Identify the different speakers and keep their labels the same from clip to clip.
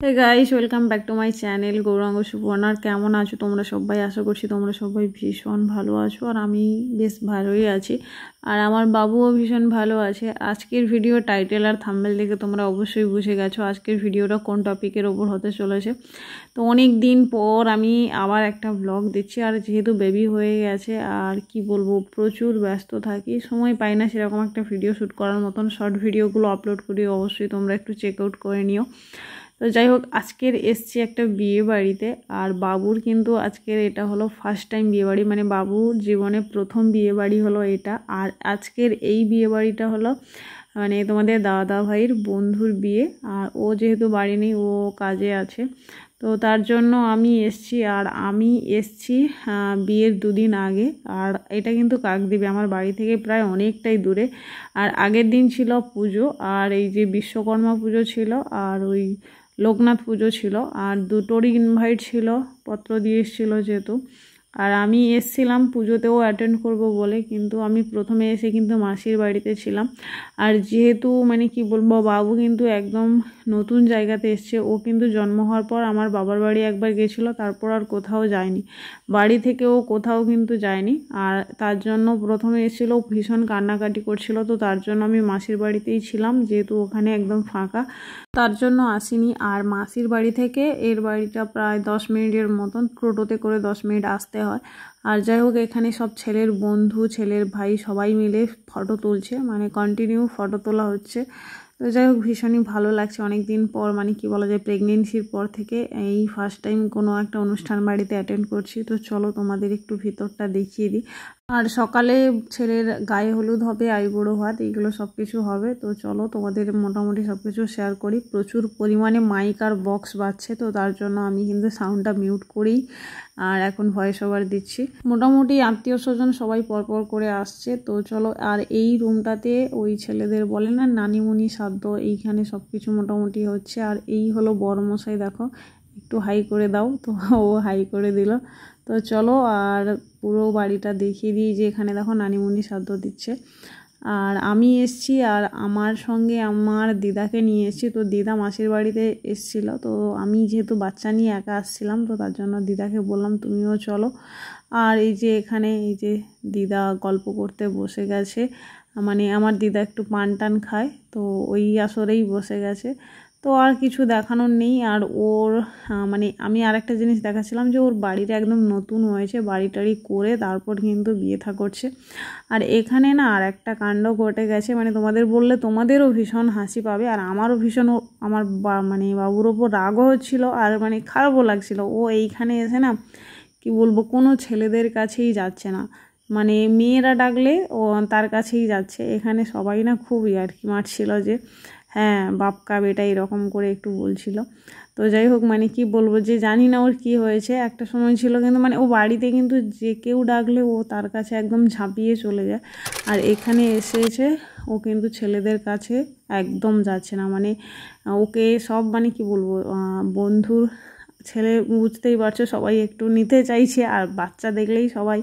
Speaker 1: Hey guys, welcome back to my channel Gauranga সুবর্ণার। কেমন আছো তোমরা সবাই? আশা করছি তোমরা সবাই ভীষণ ভালো আছো, আর আমি বেশ ভালোই আছি, আর আমার বাবুও ভীষণ ভালো আছে। আজকের ভিডিও টাইটেল আর থাম্বনেল দেখে তোমরা অবশ্যই বুঝে গেছো আজকের ভিডিওটা কোন টপিকের ওপর হতে চলেছে। তো অনেক দিন পর আমি আবার একটা ব্লগ দিচ্ছি, আর যেহেতু বেবি হয়ে গেছে আর কি বলবো, প্রচুর ব্যস্ত থাকি, সময় পাই না সেরকম একটা ভিডিও শ্যুট করার মতন। শর্ট ভিডিওগুলো আপলোড করি, অবশ্যই তোমরা একটু চেক আউট করে নিও। তো যাই হোক, আজকের এসছি একটা বিয়ে বাড়িতে, আর বাবুর কিন্তু আজকের এটা হলো ফার্স্ট টাইম বিয়ে বাড়ি, মানে বাবুর জীবনে প্রথম বিয়ে বাড়ি হলো এটা। আর আজকের এই বিয়ে বাড়িটা হলো মানে তোমাদের দাদা ভাইয়ের বন্ধুর বিয়ে, আর ও যেহেতু বাড়ি নেই, ও কাজে আছে, তো তার জন্য আমি এসছি। আর আমি এসছি বিয়ের দুদিন আগে, আর এটা কিন্তু কাকদ্বীপে আমার বাড়ি থেকে প্রায় অনেকটাই দূরে। আর আগের দিন ছিল পুজো, আর এই যে বিশ্বকর্মা পুজো ছিল, আর ওই লোকনাথ পুজো ছিল, আর দুটোরই ইনভাইট ছিল, পত্র দিয়ে এসেছিলো যেহেতু। আর আমি এসছিলাম পুজোতেও অ্যাটেন্ড করব বলে, কিন্তু আমি প্রথমে এসে কিন্তু মাসির বাড়িতে ছিলাম। আর যেহেতু মানে কি বলবো, বাবু কিন্তু একদম নতুন জায়গাতে এসছে। ও কিন্তু জন্ম হওয়ার পর আমার বাবার বাড়ি একবার গেছিলো, তারপর আর কোথাও যায়নি, বাড়ি থেকে ও কোথাও কিন্তু যায়নি। আর তার জন্য প্রথমে এসেছিলো, ভীষণ কান্নাকাটি করছিল, তো তার জন্য আমি মাসির বাড়িতেই ছিলাম, যেহেতু ওখানে একদম ফাঁকা, তার জন্য আসিনি। আর মাসির বাড়ি থেকে এর বাড়িটা প্রায় 10 মিনিটের মতন, টোটোতে করে 10 মিনিট আসতে হয়। আর যাই হোক, এখানে সব ছেলের বন্ধু, ছেলের ভাই সবাই মিলে ফটো তুলছে, মানে কন্টিনিউ ফটো তোলা হচ্ছে। তো যাই হোক, ভীষণই ভালো লাগছে। অনেক দিন পর, মানে কি বলা যায়, প্রেগনেন্সির পর থেকে এই ফার্স্ট টাইম কোনো একটা অনুষ্ঠান বাড়িতে অ্যাটেন্ড করছি। তো চলো তোমাদের একটু ভিতরটা দেখিয়ে দিই। আর সকালে ছেলের গায়ে হলুদ হবে, আইবুড়ো ভাত, এইগুলো সব কিছু হবে। তো চলো তোমাদের মোটামুটি সব কিছু শেয়ার করি। প্রচুর পরিমাণে মাইক আর বক্স বাজছে, তো তার জন্য আমি কিন্তু সাউন্ডটা মিউট করেই আর এখন ভয়েস ওভার দিচ্ছি। মোটামুটি আত্মীয় স্বজন সবাই পরপর করে আসছে। তো চলো, আর এই রুমটাতে ওই ছেলেদের বলে না নানিমুনি শ্রাদ্ধ, এইখানে সব কিছু মোটামুটি হচ্ছে। আর এই হলো বড়মশাই, দেখো একটু হাই করে দাও, তো ও হাই করে দিল। তো চলো, আর পুরো বাড়িটা দেখিয়ে দিই, যে এখানে দেখো নানিমুনি শ্রাদ্ধ দিচ্ছে। আর আমি এসছি, আর আমার সঙ্গে আমার দিদাকে নিয়ে এসেছি। তো দিদা মাসির বাড়িতে এসেছিলো, তো আমি যেহেতু বাচ্চা নিয়ে একা আসছিলাম, তো তার জন্য দিদাকে বললাম তুমিও চলো। আর এই যে এখানে এই যে দিদা গল্প করতে বসে গেছে, মানে আমার দিদা একটু পান টান খায়, তো ওই আসরেই বসে গেছে। তো আর কিছু দেখানোর নেই। আর ওর মানে আমি আর একটা জিনিস দেখাচ্ছিলাম, যে ওর বাড়িটা একদম নতুন হয়েছে, বাড়ি টাড়ি করে তারপর কিন্তু বিয়ে থা করছে। আর এখানে না আর একটা কাণ্ড ঘটে গেছে, মানে তোমাদের বললে তোমাদেরও ভীষণ হাসি পাবে, আর আমারও ভীষণ আমার মানে বাবুর ওপর রাগও হচ্ছিলো, আর মানে খারাপও লাগছিল। ও এইখানে এসে না কি বলবো, কোনো ছেলেদের কাছেই যাচ্ছে না, মানে মেয়েরা ডাকলে ও তার কাছেই যাচ্ছে। এখানে সবাই না খুব ইয়ার্কি মারছিল, যে হ্যাঁ বাপকা বেটা এরকম করে একটু বলছিল। তো যাই হোক, মানে কি বলবো, যে জানি না ওর কি হয়েছে, একটা সময় ছিল কিন্তু মানে ও বাড়িতে কিন্তু যে কেউ ডাকলে ও তার কাছে একদম ঝাঁপিয়ে চলে যায়। আর এখানে এসে ও কিন্তু ছেলেদের কাছে একদম যাচ্ছে না, মানে ওকে সব মানে কি বলবো, বন্ধুর ছেলে বুঝতেই পারছো, সবাই একটু নিতে চাইছে, আর বাচ্চা দেখলেই সবাই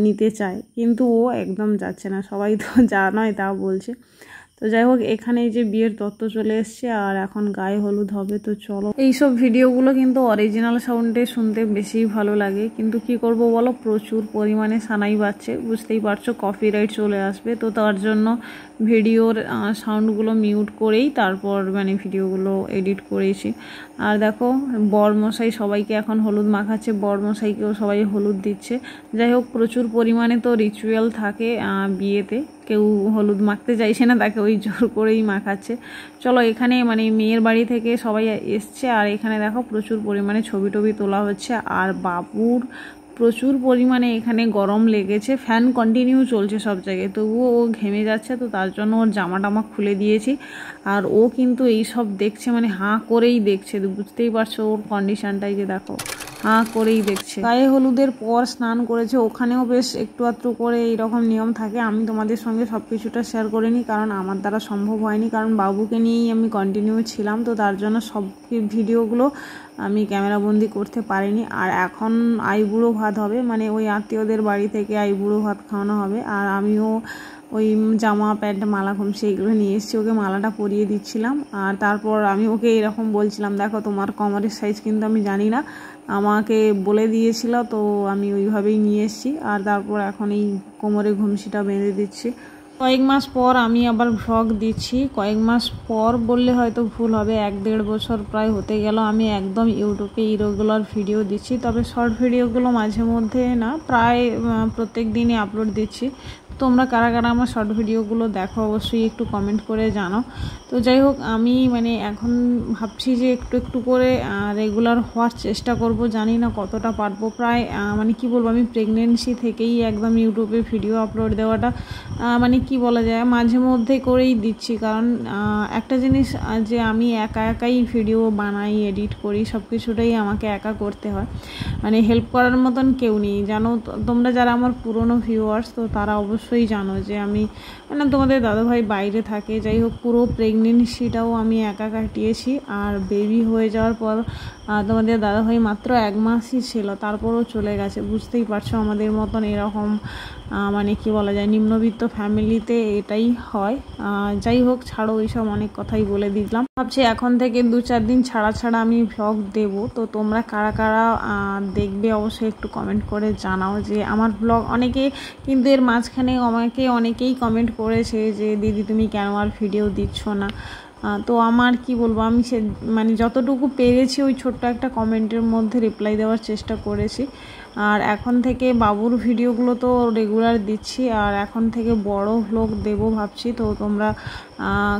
Speaker 1: নিতে চায়, কিন্তু ও একদম যাচ্ছে না, সবাই তো যা নয় তা বলছে। তো যাই হোক, এখানে এই যে বিয়ের তত্ত্ব চলে এসছে, আর এখন গায়ে হলুদ হবে। তো চলো, এইসব ভিডিওগুলো কিন্তু অরিজিনাল সাউন্ডে শুনতে বেশি ভালো লাগে, কিন্তু কি করব বলো, প্রচুর পরিমাণে সানাই বাজছে, বুঝতেই পারছো কপিরাইট চলে আসবে। তো তার জন্য ভিডিওর সাউন্ডগুলো মিউট করেই তারপর মানে ভিডিওগুলো এডিট করেছি। আর দেখো, বরমশাই সবাইকে এখন হলুদ মাখাচ্ছে, বরমশাইকেও সবাই হলুদ দিচ্ছে। যাই হোক, প্রচুর পরিমাণে তো রিচুয়াল থাকে বিয়েতে, কেউ হলুদ মাখতে চাইছে না, তাকে ওই জোর করেই মাখাচ্ছে। চলো, এখানে মানে মেয়ের বাড়ি থেকে সবাই এসছে, আর এখানে দেখো প্রচুর পরিমাণে ছবি টবি তোলা হচ্ছে। আর বাবুর প্রচুর পরিমাণে এখানে গরম লেগেছে, ফ্যান কন্টিনিউ চলছে সব জায়গায়, তবুও ও ঘেমে যাচ্ছে, তো তার জন্য ওর জামা টামা খুলে দিয়েছি। আর ও কিন্তু এই সব দেখছে, মানে হাঁ করেই দেখছে, বুঝতেই পারছো ওর কন্ডিশনটাই, যে দেখো হাঁ করেই দেখছে। গায়ে হলুদের পর স্নান করেছে, ওখানেও বেশ একটু আধটু করে এইরকম নিয়ম থাকে। আমি তোমাদের সঙ্গে সব কিছুটা শেয়ার করিনি, কারণ আমার দ্বারা সম্ভব হয়নি, কারণ বাবুকে নিয়েই আমি কন্টিনিউ ছিলাম, তো তার জন্য সব ভিডিওগুলো আমি ক্যামেরাবন্দি করতে পারিনি। আর এখন আইবুড়ো ভাত হবে, মানে ওই আত্মীয়দের বাড়ি থেকে আইবুড়ো ভাত খাওয়ানো হবে, আর আমিও ওই জামা প্যান্ট মালা ঘুমছে এগুলো নিয়ে এসেছি, ওকে মালাটা পরিয়ে দিচ্ছিলাম। আর তারপর আমি ওকে এরকম বলছিলাম, দেখো তোমার কোমরের সাইজ কিন্তু আমি জানি না, আমাকে বলে দিয়েছিল, তো আমি ওইভাবেই নিয়ে এসেছি। আর তারপর এখন এই কোমরে ঘুমছিটা বেঁধে দিচ্ছি। কয়েক মাস পর আমি আবার ভ্লগ দিচ্ছি। কয়েক মাস পর বললে হয়তো ভুল হবে, 1-1.5 বছর প্রায় হতে গেল আমি একদম ইউটিউবে ইরেগুলার ভিডিও দিচ্ছি। তবে শর্ট ভিডিওগুলো মাঝে মধ্যে না, প্রায় প্রত্যেক দিনই আপলোড দিচ্ছি। তোমরা কারা কারা আমার শর্ট ভিডিওগুলো দেখো অবশ্যই একটু কমেন্ট করে জানাও। তো যাই হোক, আমি মানে এখন ভাবছি যে একটু একটু করে রেগুলার হওয়ার চেষ্টা করব। জানি না কতটা পারবো। প্রায় মানে কি বলবো, আমি প্রেগনেন্সি থেকেই একদম ইউটিউবে ভিডিও আপলোড দেওয়াটা মানে কি বলা যায়, মাঝে মধ্যে করেই দিচ্ছি। কারণ একটা জিনিস যে আমি একা একাই ভিডিও বানাই, এডিট করি, সব কিছুটাই আমাকে একা করতে হয়, মানে হেল্প করার মতন কেউ নেই। জানো তোমরা যারা আমার পুরনো ভিউয়ার্স, তো তারা অবশ্যই জানো যে আমি মানে তোমাদের দাদাভাই বাইরে থাকে। যাই হোক, পুরো প্রেগনেন্সিটাও আমি একা কাটিয়েছি। আর বেবি হয়ে যাওয়ার পর তোমাদের দাদাভাই মাত্র 1 মাসই ছিল, তারপরও চলে গেছে। বুঝতেই পারছো আমাদের মতন এরকম মানে কি বলা যায়, নিম্নবিত্ত ফ্যামিলিতে এটাই হয়। যাই হোক, ছাড়ো ওইসব, অনেক কথাই বলে দিলাম। ভাবছি এখন থেকে 2-4 দিন ছাড়া ছাড়া আমি ভ্লগ দেব। তো তোমরা কারা কারা দেখবে অবশ্যই একটু কমেন্ট করে জানাও। যে আমার ভ্লগ অনেকে কিন্তু এর মাঝখানে আমাকে অনেকেই কমেন্ট করেছে যে দিদি তুমি কেন আর ভিডিও দিচ্ছ না। তো আমার কি বলবো, আমি সে মানে যতটুকু পেরেছি ওই ছোট্ট একটা কমেন্টের মধ্যে রিপ্লাই দেওয়ার চেষ্টা করেছি। আর এখন থেকে বাবুর ভিডিওগুলো তো রেগুলার দিচ্ছি, আর এখন থেকে বড় ভ্লগ দেব ভাবছি। তো তোমরা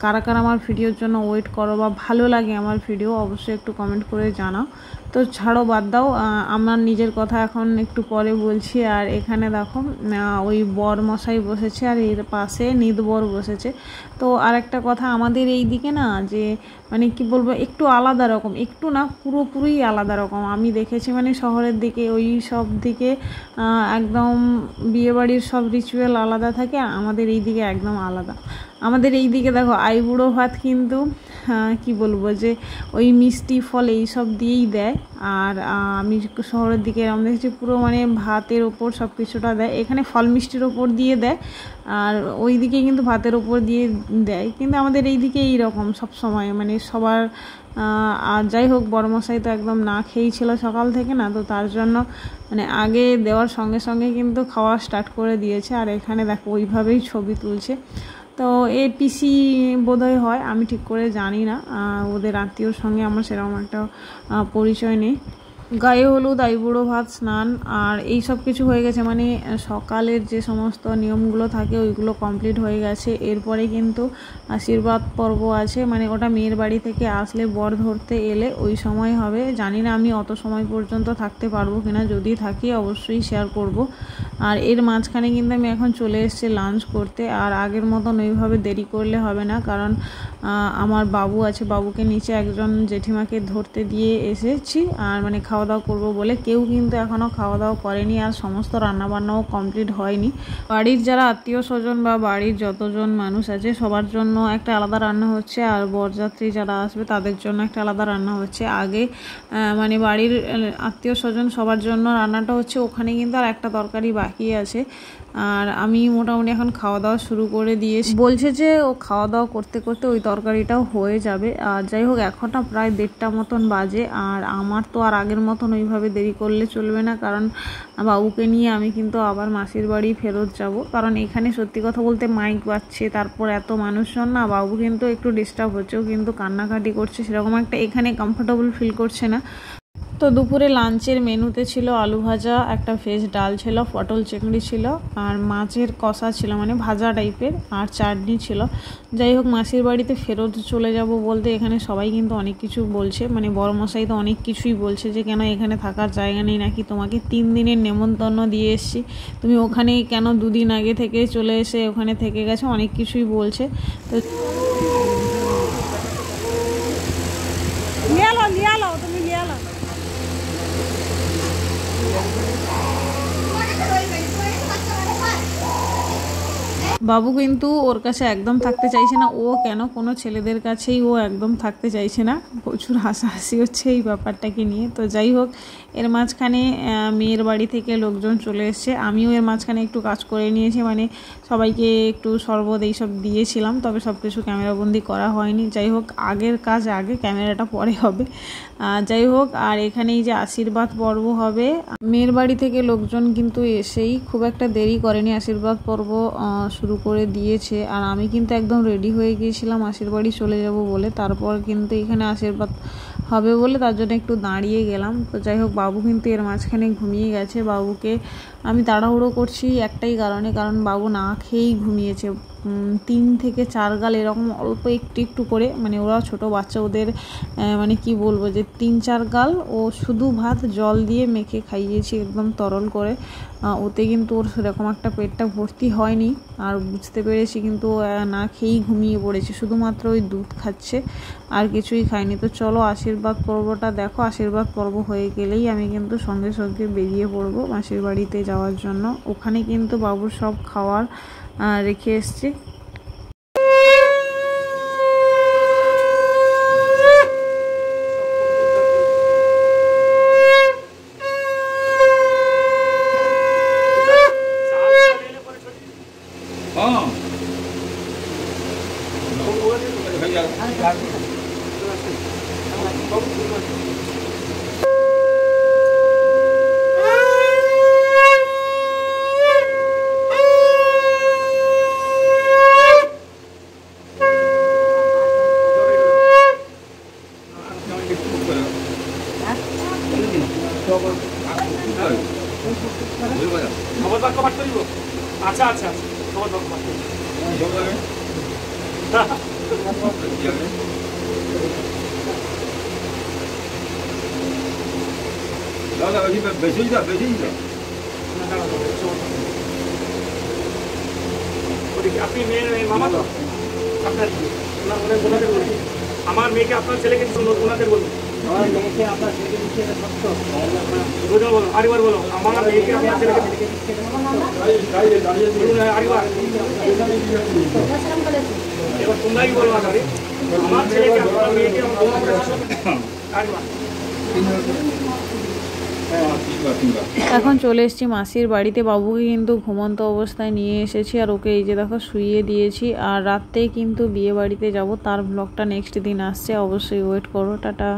Speaker 1: কারা কারা আমার ভিডিওর জন্য ওয়েট করো বা ভালো লাগে আমার ভিডিও অবশ্যই একটু কমেন্ট করে জানাও। তো ছাড়ো, বাদ দাও, আমার নিজের কথা এখন একটু পরে বলছি। আর এখানে দেখো ওই বর মশাই বসেছে, আর এর পাশে নিদ বর বসেছে। তো আর একটা কথা, আমাদের এই দিকে না যে মানে কি বলবো, একটু আলাদা রকম, একটু না পুরোপুরি আলাদা রকম আমি দেখেছি। মানে শহরের দিকে ওই সব দিকে একদম বিয়েবাড়ির সব রিচুয়াল আলাদা থাকে, আমাদের এই দিকে একদম আলাদা। আমাদের এই দিকে দেখো আইবুড়ো ভাত কিন্তু কি বলবো যে ওই মিষ্টি ফল এই সব দিয়েই দেয়। আর আমি শহরের দিকে এরকম দেখেছি পুরো মানে ভাতের ওপর সব কিছুটা দেয়, এখানে ফল মিষ্টির ওপর দিয়ে দেয়, আর ওই দিকে কিন্তু ভাতের ওপর দিয়ে দেয়। কিন্তু আমাদের এই দিকে এইরকম সব সময় মানে সবার। আর যাই হোক, বড়মশাই তো একদম না খেয়েই ছিল সকাল থেকে না, তো তার জন্য মানে আগে দেওয়ার সঙ্গে সঙ্গে কিন্তু খাওয়া স্টার্ট করে দিয়েছে। আর এখানে দেখো ওইভাবেই ছবি তুলছে। তো এ পিসি বোধহয় হয়, আমি ঠিক করে জানি না, ওদের আত্মীয়র সঙ্গে আমার সেরকম একটা পরিচয় নেই। গায়ে হলুদ, আইবুড়ো ভাত, স্নান আর এই সব কিছু হয়ে গেছে। মানে সকালের যে সমস্ত নিয়মগুলো থাকে ওইগুলো কমপ্লিট হয়ে গেছে। এরপরে কিন্তু আশীর্বাদ পর্ব আছে, মানে ওটা মেয়ের বাড়ি থেকে আসলে বর ধরতে এলে ওই সময় হবে। জানি না আমি অত সময় পর্যন্ত থাকতে পারবো কিনা, যদি থাকি অবশ্যই শেয়ার করব। আর এর মাঝখানে কিন্তু আমি এখন চলে এসেছি লাঞ্চ করতে। আর আগের মতন ওইভাবে দেরি করলে হবে না, কারণ আমার বাবু আছে, বাবুকে নিচে একজন জেঠিমাকে ধরতে দিয়ে এসেছি। আর মানে খাওয়া দাওয়া করবো বলে কেউ কিন্তু এখনও খাওয়া দাওয়া করেনি, আর সমস্ত রান্নাবান্নাও কমপ্লিট হয়নি। বাড়ির যারা আত্মীয় স্বজন বা বাড়ির যতজন মানুষ আছে সবার জন্য একটা আলাদা রান্না হচ্ছে, আর বরযাত্রী যারা আসবে তাদের জন্য একটা আলাদা রান্না হচ্ছে। আগে মানে বাড়ির আত্মীয় স্বজন সবার জন্য রান্নাটা হচ্ছে, ওখানে কিন্তু আর একটা তরকারি বাকি আছে। আর আমি মোটামুটি এখন খাওয়া দাওয়া শুরু করে দিয়েছি। বলছে যে ও খাওয়া দাওয়া করতে করতে ওই তরকারিটাও হয়ে যাবে। আর যাই হোক, এখন না প্রায় 1:30 মতন বাজে। আর আমার তো আর আগের মতন ওইভাবে দেরি করলে চলবে না, কারণ বাবুকে নিয়ে আমি কিন্তু আবার মাসির বাড়ি ফেরত যাব। কারণ এখানে সত্যি কথা বলতে মাইক বাজছে, তারপর এত মানুষজন না, বাবু কিন্তু একটু ডিস্টার্ব হচ্ছে, ও কিন্তু কান্নাকাটি করছে, সেরকম একটা এখানে কমফোর্টেবল ফিল করছে না। তো দুপুরে লাঞ্চের মেনুতে ছিল আলু ভাজা, একটা ভেজ ডাল ছিল, পটল চিংড়ি ছিল, আর মাছের কষা ছিল মানে ভাজা টাইপের, আর চাটনি ছিল। যাই হোক, মাসির বাড়িতে ফেরত চলে যাব বলতে এখানে সবাই কিন্তু অনেক কিছু বলছে, মানে বড়মশাই তো অনেক কিছুই বলছে যে কেন এখানে থাকার জায়গা নেই নাকি, তোমাকে 3 দিনের নেমন্তন্ন দিয়ে এসছি, তুমি ওখানে কেন 2 দিন আগে থেকে চলে এসে ওখানে থেকে গেছো, অনেক কিছুই বলছে। তো লিয়ালো তুমি লিয়ালো। বাবু কিন্তু ওর কাছে একদম থাকতে চাইছে না। ও কেন, কোনো ছেলেদের কাছেই ও একদম থাকতে চাইছে না। প্রচুর হাসাহাসি হচ্ছে এই ব্যাপারটাকে নিয়ে। তো যাই হোক, এর মাঝখানে মেয়ের বাড়ি থেকে লোকজন চলে এসছে। আমিও এর মাঝখানে একটু কাজ করে নিয়েছি, মানে সবাইকে একটু শরবত এইসব দিয়েছিলাম, তবে সব কিছু ক্যামেরাবন্দি করা হয়নি। যাই হোক, আগের কাজ আগে, ক্যামেরাটা পরে হবে। যাই হোক, আর এখানে এই যে আশীর্বাদ পর্ব হবে, মেয়ের বাড়ি থেকে লোকজন কিন্তু এসেই খুব একটা দেরি করেনি, আশীর্বাদ পর্ব শুরু করে দিয়েছে। আর আমি কিন্তু একদম রেডি হয়ে গিয়েছিলাম আশীর্বাদই চলে যাব বলে। তারপর কিন্তু এখানে আশীর্বাদ হবে বলে তার জন্য একটু দাঁড়িয়ে গেলাম। তো যাই হোক, বাবু কিন্তু এর মাঝখানে ঘুমিয়ে গেছে। বাবুকে আমি তাড়াহুড়ো করছি একটাই কারণে, কারণ বাবু না খেয়েই ঘুমিয়েছে। 3 থেকে 4 গাল এরকম অল্প একটু একটু করে, মানে ওরা ছোট বাচ্চা, ওদের মানে কি বলবো, যে 3-4 গাল ও শুধু ভাত জল দিয়ে মেখে খাইয়েছি একদম তরল করে। ওতে কিন্তু ওর সেরকম একটা পেটটা ভর্তি হয়নি। আর বুঝতে পেরেছি কিন্তু না খেয়েই ঘুমিয়ে পড়েছে, শুধুমাত্র ওই দুধ খাচ্ছে, আর কিছুই খায়নি। তো চলো আশীর্বাদ পর্বটা দেখো। আশীর্বাদ পর্ব হয়ে গেলেই আমি কিন্তু সঙ্গে সঙ্গে বেরিয়ে পড়বো মাসির বাড়িতে যাওয়ার জন্য। ওখানে কিন্তু বাবুর সব খাওয়ার রেখে এসছি।
Speaker 2: আচ্ছা আচ্ছা আপনি মেয়ের মামা তো আপনার আমার মেয়েকে আপনার ছেলেকে ওনাদের বলুন, আমার মেয়েকে আপনার ছেলেকে বলো, আরেকবার বলো, আমার মেয়েকে আপনার ছেলেকে আরেকবার, এবার তোমরাই বলো, আমার ছেলেকে আপনার মেয়েকে আরেকবার।
Speaker 1: এখন চলে এসেছি মাসির বাড়িতে। বাবুকে কিন্তু ঘুমন্ত অবস্থায় নিয়ে এসেছি, আর ওকে এই যে দেখো শুইয়ে দিয়েছি। আর রাত্রে কিন্তু বিয়ে বাড়িতে যাব, তার ব্লগটা নেক্সট দিন আসছে, অবশ্যই ওয়েট করো। টাটা।